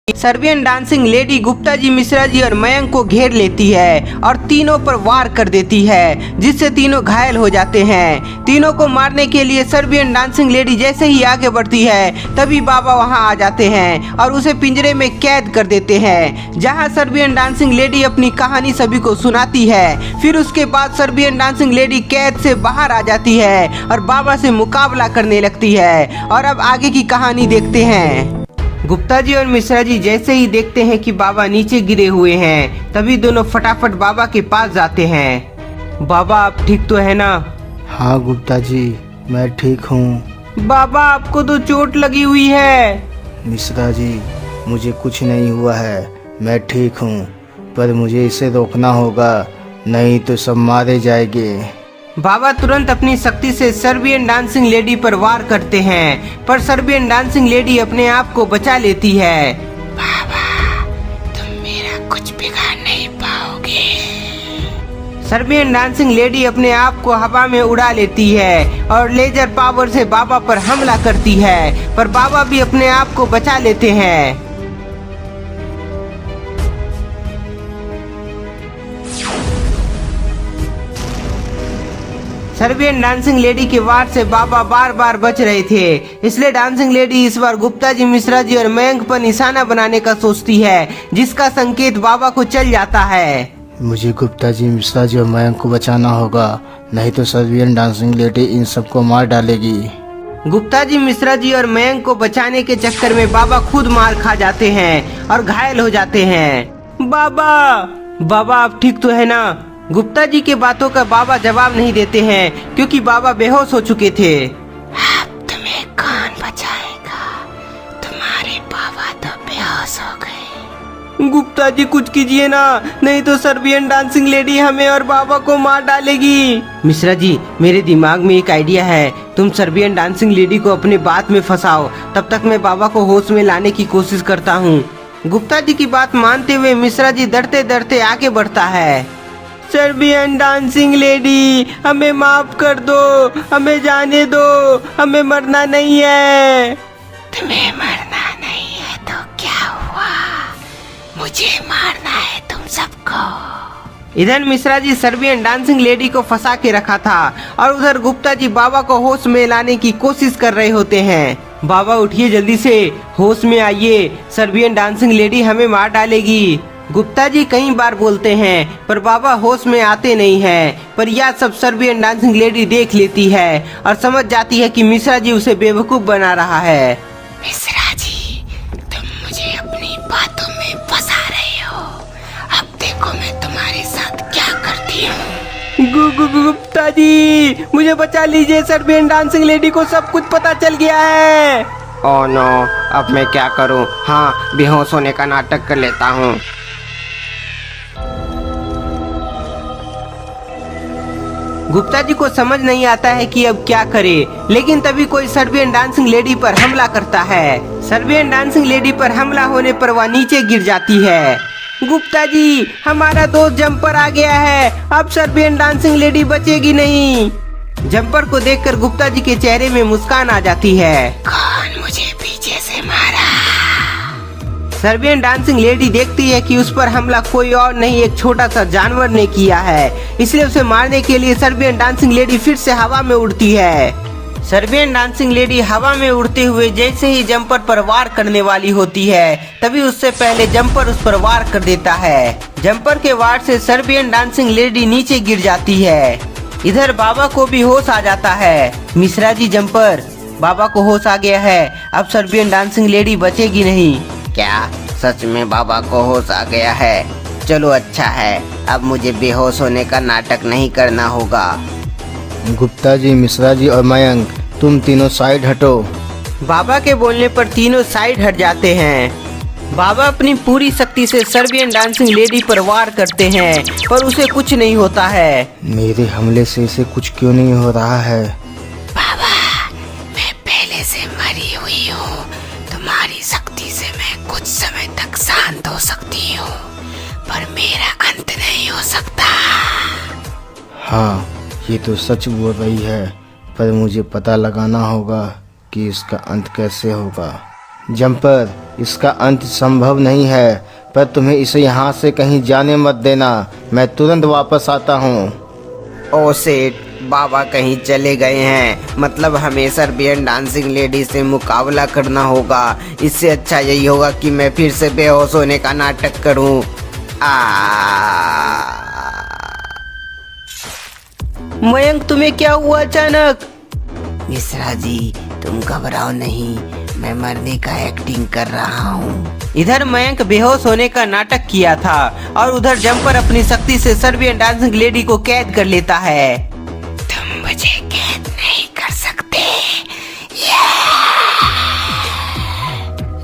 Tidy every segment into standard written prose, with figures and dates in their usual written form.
Serbian dancing lady Gupta ji, Mishra ji और मयंक को घेर लेती है और तीनों पर वार कर देती है, जिससे तीनों घायल हो जाते हैं। तीनों को मारने के लिए सर्बियन डांसिंग लेडी जैसे ही आगे बढ़ती है तभी बाबा वहां आ जाते हैं और उसे पिंजरे में कैद कर देते हैं, जहां सर्बियन डांसिंग लेडी अपनी कहानी सभी को सुनाती है। फिर उसके बाद सर्बियन डांसिंग लेडी कैद से बाहर आ जाती है और बाबा से मुकाबला करने लगती है। और अब आगे की कहानी देखते हैं। गुप्ता जी और मिश्रा जी जैसे ही देखते हैं कि बाबा नीचे गिरे हुए हैं तभी दोनों फटाफट बाबा के पास जाते हैं। बाबा आप ठीक तो है ना? हाँ गुप्ता जी, मैं ठीक हूँ। बाबा आपको तो चोट लगी हुई है। मिश्रा जी, मुझे कुछ नहीं हुआ है, मैं ठीक हूँ, पर मुझे इसे रोकना होगा, नहीं तो सब मारे जाएंगे। बाबा तुरंत अपनी शक्ति से सर्बियन डांसिंग लेडी पर वार करते हैं, पर सर्बियन डांसिंग लेडी अपने आप को बचा लेती है। बाबा, तुम मेरा कुछ बिगाड़ नहीं पाओगे। सर्बियन डांसिंग लेडी अपने आप को हवा में उड़ा लेती है और लेजर पावर से बाबा पर हमला करती है, पर बाबा भी अपने आप को बचा लेते हैं। सर्बियन डांसिंग लेडी के वार से बाबा बार बार बच रहे थे, इसलिए डांसिंग लेडी इस बार गुप्ता जी, मिश्रा जी और मयंक पर निशाना बनाने का सोचती है, जिसका संकेत बाबा को चल जाता है। मुझे गुप्ता जी, मिश्रा जी और मयंक को बचाना होगा, नहीं तो सर्बियन डांसिंग लेडी इन सबको मार डालेगी। गुप्ता जी, मिश्रा जी और मयंक को बचाने के चक्कर में बाबा खुद मार खा जाते हैं और घायल हो जाते हैं। बाबा आप ठीक तो है ना? गुप्ता जी के बातों का बाबा जवाब नहीं देते हैं क्योंकि बाबा बेहोश हो चुके थे। अब तुम्हें कौन बचाएगा? तुम्हारे बाबा तो बेहोश हो गए। गुप्ता जी कुछ कीजिए ना, नहीं तो सर्बियन डांसिंग लेडी हमें और बाबा को मार डालेगी। मिश्रा जी, मेरे दिमाग में एक आइडिया है, तुम सर्बियन डांसिंग लेडी को अपने बात में फंसाओ, तब तक मैं बाबा को होश में लाने की कोशिश करता हूँ। गुप्ता जी की बात मानते हुए मिश्रा जी डरते डरते आगे बढ़ता है। सर्बियन डांसिंग लेडी, हमें माफ कर दो, हमें जाने दो, हमें मरना नहीं है। तुम्हें मरना नहीं है तो क्या हुआ? मुझे मारना है तुम सबको। इधर Mishra ji Serbian dancing lady को फंसा के रखा था और उधर गुप्ता जी बाबा को होश में लाने की कोशिश कर रहे होते हैं। बाबा उठिए, जल्दी से होश में आइए, सर्बियन डांसिंग लेडी हमें मार डालेगी। गुप्ता जी कई बार बोलते हैं पर बाबा होश में आते नहीं हैं, पर यह सब सर्बियन डांसिंग लेडी देख लेती है और समझ जाती है कि मिश्रा जी उसे बेवकूफ बना रहा है। मिश्रा जी, तुम मुझे अपनी बातों में फंसा रहे हो, अब देखो मैं तुम्हारे साथ क्या करती हूँ। गुप्ता जी, मुझे बचा लीजिए, सर्बियन डांसिंग लेडी को सब कुछ पता चल गया है। ओह नो, अब मैं क्या करूँ? हाँ, बेहोश होने का नाटक कर लेता हूँ। गुप्ता जी को समझ नहीं आता है कि अब क्या करे, लेकिन तभी कोई सर्बियन डांसिंग लेडी पर हमला करता है। सर्बियन डांसिंग लेडी पर हमला होने पर वह नीचे गिर जाती है। गुप्ता जी, हमारा दोस्त जंपर आ गया है, अब सर्बियन डांसिंग लेडी बचेगी नहीं। जंपर को देखकर गुप्ता जी के चेहरे में मुस्कान आ जाती है। कौन मुझे पीछे से मारा? सर्बियन डांसिंग लेडी देखती है कि उस पर हमला कोई और नहीं, एक छोटा सा जानवर ने किया है, इसलिए उसे मारने के लिए सर्बियन डांसिंग लेडी फिर से हवा में उड़ती है। सर्बियन डांसिंग लेडी हवा में उड़ते हुए जैसे ही जंपर पर वार करने वाली होती है तभी उससे पहले जंपर उस पर वार कर देता है। जंपर के वार से सर्बियन डांसिंग लेडी नीचे गिर जाती है। इधर बाबा को भी होश आ जाता है। मिश्रा जी, जंपर, बाबा को होश आ गया है, अब सर्बियन डांसिंग लेडी बचेगी नहीं। क्या सच में बाबा को होश आ गया है? चलो अच्छा है, अब मुझे बेहोश होने का नाटक नहीं करना होगा। गुप्ता जी, मिश्रा जी और मयंक, तुम तीनों साइड हटो। बाबा के बोलने पर तीनों साइड हट जाते हैं। बाबा अपनी पूरी शक्ति से सर्बियन डांसिंग लेडी पर वार करते हैं पर उसे कुछ नहीं होता है। मेरे हमले से इसे कुछ क्यों नहीं हो रहा है? बाबा, मैं पहले से मरी हुई हूँ, तुम्हारी शक्ति से मैं कुछ समय तक शांत हो सकती हूँ, पर मेरा अंत नहीं हो सकता। हाँ, ये तो सच बोल रही है, पर मुझे पता लगाना होगा कि इसका अंत कैसे होगा। जंपर, इसका अंत संभव नहीं है, पर तुम्हें इसे यहाँ से कहीं जाने मत देना। मैं तुरंत वापस आता हूँ। ओ सेठ, बाबा कहीं चले गए हैं। मतलब हमें सर्बियन डांसिंग लेडी से मुकाबला करना होगा। इससे अच्छा यही होगा कि मैं फिर से बेहोश होने का नाटक करूं। मयंक, तुम्हें क्या हुआ अचानक? मिश्रा जी, तुम घबराओ नहीं, मैं मरने का एक्टिंग कर रहा हूँ। इधर मयंक बेहोश होने का नाटक किया था और उधर जंपर अपनी शक्ति से सर्बियन डांसिंग लेडी को कैद कर लेता है। तुम मुझे कैद नहीं कर सकते।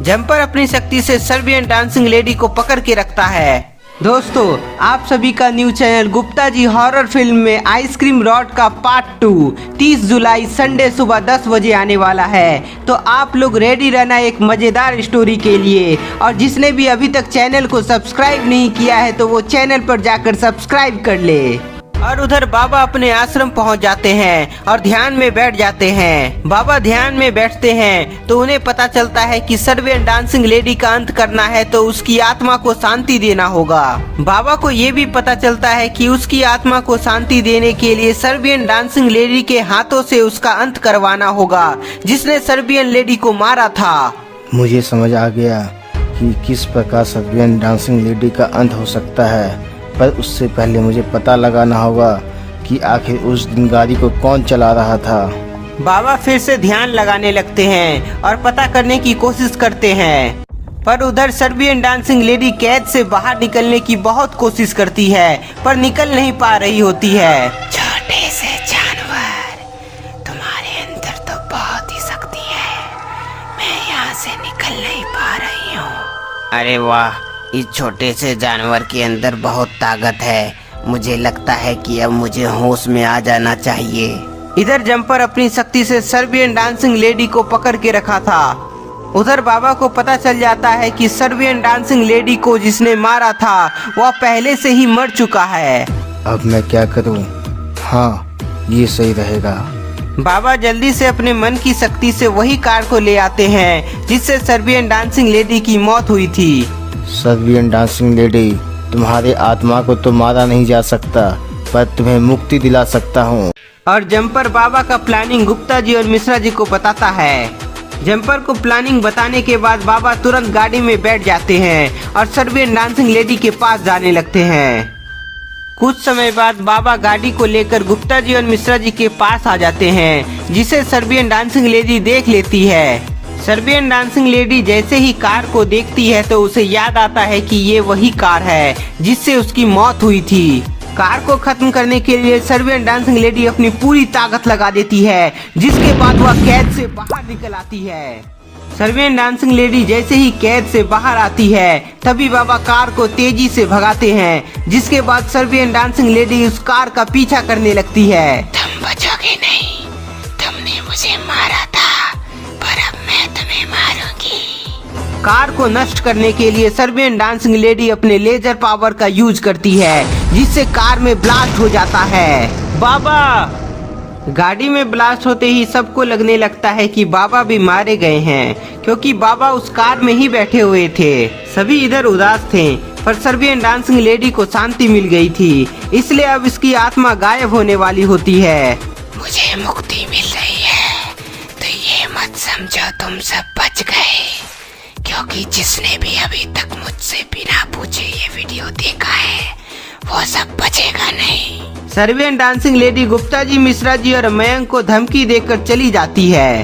जंपर अपनी शक्ति से सर्बियन डांसिंग लेडी को पकड़ के रखता है। दोस्तों, आप सभी का new channel Gupta ji horror film में आइसक्रीम रॉड का पार्ट 2 30 जुलाई संडे सुबह 10 बजे आने वाला है। तो आप लोग रेडी रहना एक मजेदार स्टोरी के लिए। और जिसने भी अभी तक चैनल को सब्सक्राइब नहीं किया है तो वो चैनल पर जाकर सब्सक्राइब कर ले। और उधर बाबा अपने आश्रम पहुंच जाते हैं और ध्यान में बैठ जाते हैं। बाबा ध्यान में बैठते हैं तो उन्हें पता चलता है कि सर्बियन डांसिंग लेडी का अंत करना है तो उसकी आत्मा को शांति देना होगा। बाबा को ये भी पता चलता है कि उसकी आत्मा को शांति देने के लिए सर्बियन डांसिंग लेडी के हाथों से उसका अंत करवाना होगा, जिसने सर्बियन लेडी को मारा था। मुझे समझ आ गया कि किस प्रकार सर्बियन डांसिंग लेडी का अंत हो सकता है, पर उससे पहले मुझे पता लगाना होगा कि आखिर उस दिन गाड़ी को कौन चला रहा था। बाबा फिर से ध्यान लगाने लगते हैं और पता करने की कोशिश करते हैं, पर उधर सर्बियन डांसिंग लेडी कैद से बाहर निकलने की बहुत कोशिश करती है पर निकल नहीं पा रही होती है। छोटे से जानवर, तुम्हारे अंदर तो बहुत ही शक्ति है, मैं यहाँ से निकल नहीं पा रही हूँ। अरे वाह, इस छोटे से जानवर के अंदर बहुत ताकत है। मुझे लगता है कि अब मुझे होश में आ जाना चाहिए। इधर जंपर अपनी शक्ति से सर्बियन डांसिंग लेडी को पकड़ के रखा था। उधर बाबा को पता चल जाता है कि सर्बियन डांसिंग लेडी को जिसने मारा था वह पहले से ही मर चुका है। अब मैं क्या करूं? हाँ, ये सही रहेगा। बाबा जल्दी से अपने मन की शक्ति से वही कार को ले आते हैं जिससे सर्बियन डांसिंग लेडी की मौत हुई थी। सर्बियन डांसिंग लेडी, तुम्हारे आत्मा को तो मारा नहीं जा सकता, पर तुम्हें मुक्ति दिला सकता हूँ। और जंपर बाबा का प्लानिंग गुप्ता जी और मिश्रा जी को बताता है। जंपर को प्लानिंग बताने के बाद बाबा तुरंत गाड़ी में बैठ जाते हैं और सर्बियन डांसिंग लेडी के पास जाने लगते हैं। कुछ समय बाद बाबा गाड़ी को लेकर गुप्ता जी और मिश्रा जी के पास आ जाते हैं, जिसे सर्बियन डांसिंग लेडी देख लेती है। सर्बियन डांसिंग लेडी जैसे ही कार को देखती है तो उसे याद आता है कि ये वही कार है जिससे उसकी मौत हुई थी। कार को खत्म करने के लिए सर्बियन डांसिंग लेडी अपनी पूरी ताकत लगा देती है, जिसके बाद वह कैद से बाहर निकल आती है। सर्बियन डांसिंग लेडी जैसे ही कैद से बाहर आती है तभी बाबा कार को तेजी से भगाते हैं, जिसके बाद सर्बियन डांसिंग लेडी उस कार का पीछा करने लगती है। तुम बचोगे नहीं, तुमने मुझे मारा था, पर अब मैं तुम्हें मारूंगी। कार को नष्ट करने के लिए सर्बियन डांसिंग लेडी अपने लेजर पावर का यूज करती है, जिससे कार में ब्लास्ट हो जाता है। बाबा! गाड़ी में ब्लास्ट होते ही सबको लगने लगता है कि बाबा भी मारे गए हैं, क्योंकि बाबा उस कार में ही बैठे हुए थे। सभी इधर उदास थे, पर सर्बियन डांसिंग लेडी को शांति मिल गई थी, इसलिए अब इसकी आत्मा गायब होने वाली होती है। मुझे मुक्ति मिल रही है, तो ये मत समझो तुम सब बच गए, क्योंकि जिसने भी अभी तक मुझसे बिना पूछे ये वीडियो देखा है वो सब बचेगा नहीं। Serbian dancing lady Gupta ji, Mishra ji और मयंक को धमकी देकर चली जाती है।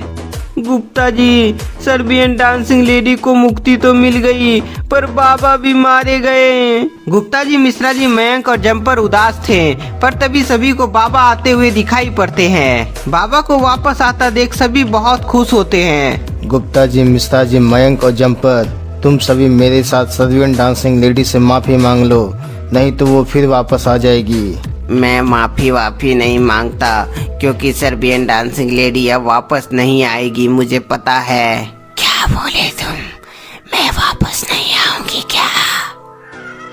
Gupta ji, Serbian dancing lady को मुक्ति तो मिल गई, पर बाबा भी मारे गए। गुप्ता जी, मिश्रा जी, मयंक और जंपर उदास थे, पर तभी सभी को बाबा आते हुए दिखाई पड़ते हैं। बाबा को वापस आता देख सभी बहुत खुश होते हैं। गुप्ता जी, मिश्रा जी, मयंक और जंपर, तुम सभी मेरे साथ सर्बियन डांसिंग लेडी से माफी मांग लो, नहीं तो वो फिर वापस आ जाएगी। मैं माफी नहीं मांगता, क्योंकि सर्बियन डांसिंग लेडी अब वापस नहीं आएगी, मुझे पता है। क्या बोले तुम? मैं वापस नहीं आऊंगी क्या?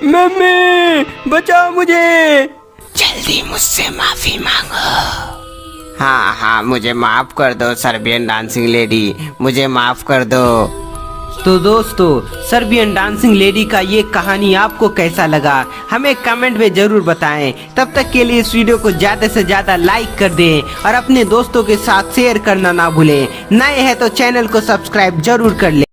मम्मी, बचाओ मुझे! जल्दी मुझसे माफी मांगो। हाँ, मुझे माफ कर दो सर्बियन डांसिंग लेडी, मुझे माफ कर दो। तो दोस्तों, सर्बियन डांसिंग लेडी का ये कहानी आपको कैसा लगा हमें कमेंट में जरूर बताएं। तब तक के लिए इस वीडियो को ज्यादा से ज्यादा लाइक कर दें और अपने दोस्तों के साथ शेयर करना ना भूलें। नए हैं तो चैनल को सब्सक्राइब जरूर कर लें।